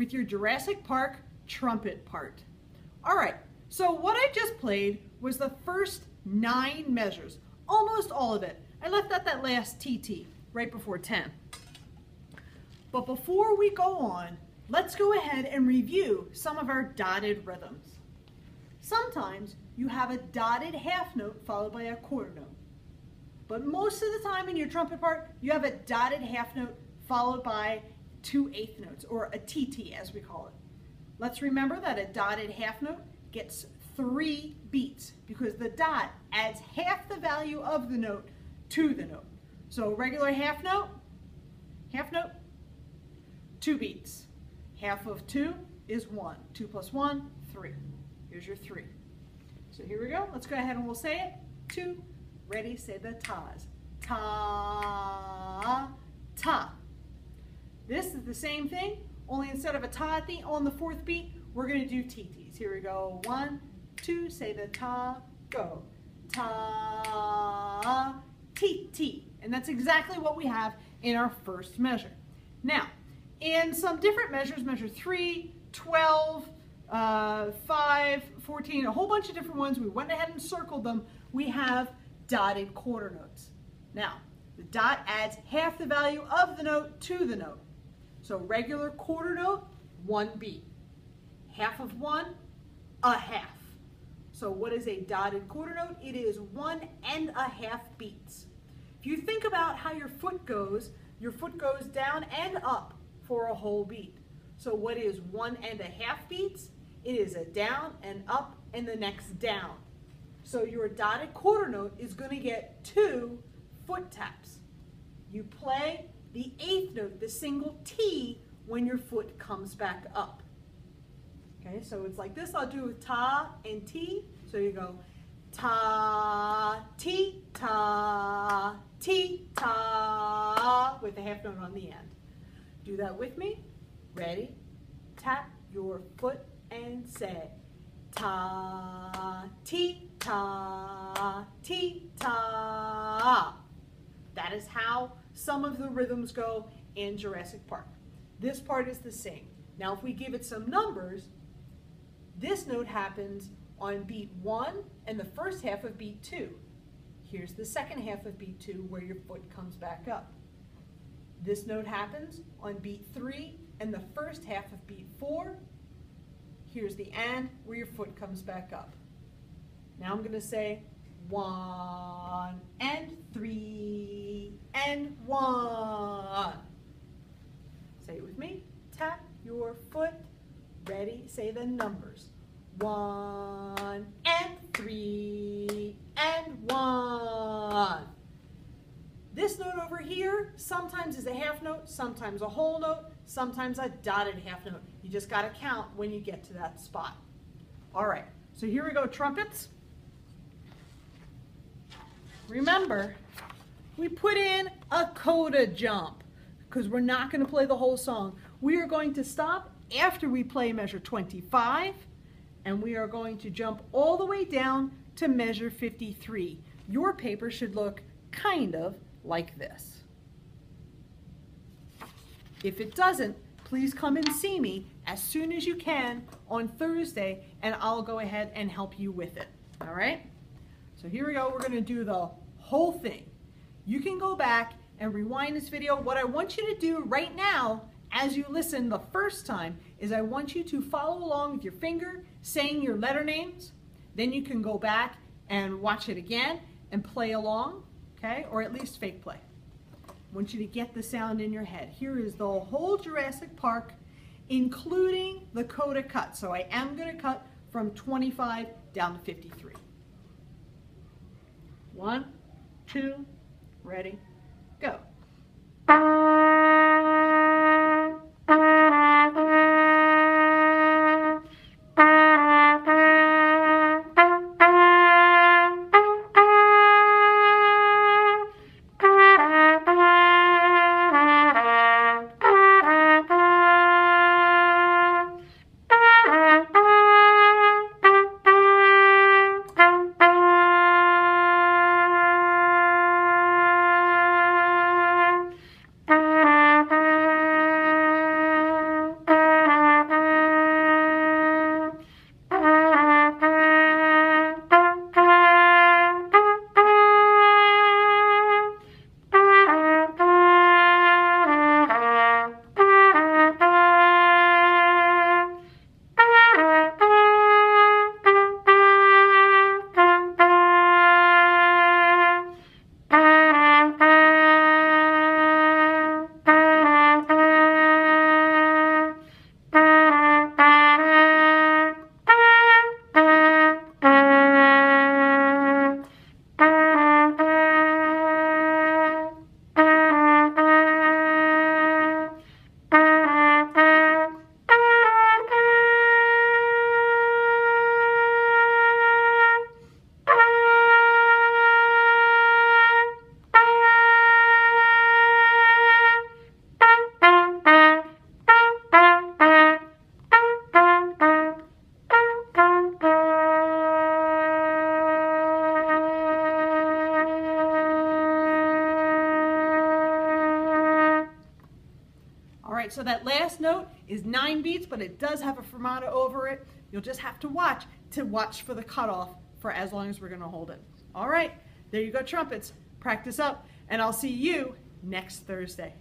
with your Jurassic Park trumpet part. All right, so what I just played was the first 9 measures, almost all of it. I left out that last TT right before 10. But before we go on, let's go ahead and review some of our dotted rhythms. Sometimes you have a dotted half note followed by a quarter note. But most of the time in your trumpet part, you have a dotted half note followed by 2 eighth notes, or a TT as we call it. Let's remember that a dotted half note gets 3 beats because the dot adds half the value of the note to the note. So regular half note, 2 beats. Half of 2 is 1. 2 plus 1, 3. Here's your 3. So here we go. Let's go ahead and we'll say it. 2. Ready, say the tas. Ta, ta. This is the same thing, only instead of a ta on the 4th beat, we're going to do TTs. Here we go. 1, 2, say the ta, go. Ta, ti, ti. And that's exactly what we have in our first measure. Now, in some different measures, measure 3, 12, 5, 14, a whole bunch of different ones, we went ahead and circled them, we have dotted quarter notes. Now, the dot adds half the value of the note to the note. So regular quarter note, 1 beat. Half of 1, a half. So what is a dotted quarter note? It is 1 1/2 beats. If you think about how your foot goes down and up for a whole beat. So what is 1 1/2 beats? It is a down and up and the next down. So your dotted quarter note is going to get 2 foot taps. You play the 8th note, the single T, when your foot comes back up. Okay, so it's like this. I'll do ta and T. So you go ta, ti, ta, ti, ta, with the half note on the end. Do that with me. Ready? Tap your foot and say ta, ti, ta, ti, ta. That is how some of the rhythms go in Jurassic Park. This part is the same. Now if we give it some numbers, this note happens on beat 1 and the first half of beat 2. Here's the second half of beat 2 where your foot comes back up. This note happens on beat 3 and the first half of beat 4. Here's the and where your foot comes back up. Now I'm going to say 1 and 3 and 1. Say it with me. Tap your foot. Ready? Say the numbers. 1 and 3 and 1. This note over here sometimes is a half note, sometimes a whole note, sometimes a dotted half note. You just got to count when you get to that spot. All right, so here we go, trumpets. Remember, we put in a coda jump because we're not going to play the whole song. We are going to stop after we play measure 25, and we are going to jump all the way down to measure 53. Your paper should look kind of like this. If it doesn't, please come and see me as soon as you can on Thursday, and I'll go ahead and help you with it. All right? So here we go. We're going to do the whole thing. You can go back and rewind this video. What I want you to do right now, as you listen the first time, is I want you to follow along with your finger, saying your letter names. Then you can go back and watch it again and play along, okay? Or at least fake play. I want you to get the sound in your head. Here is the whole Jurassic Park, including the coda cut. So I am going to cut from 25 down to 53. 1, 2, ready, go. right, so that last note is 9 beats, but it does have a fermata over it. You'll just have to watch for the cutoff for as long as we're going to hold it. All right, there you go, trumpets. Practice up, and I'll see you next Thursday.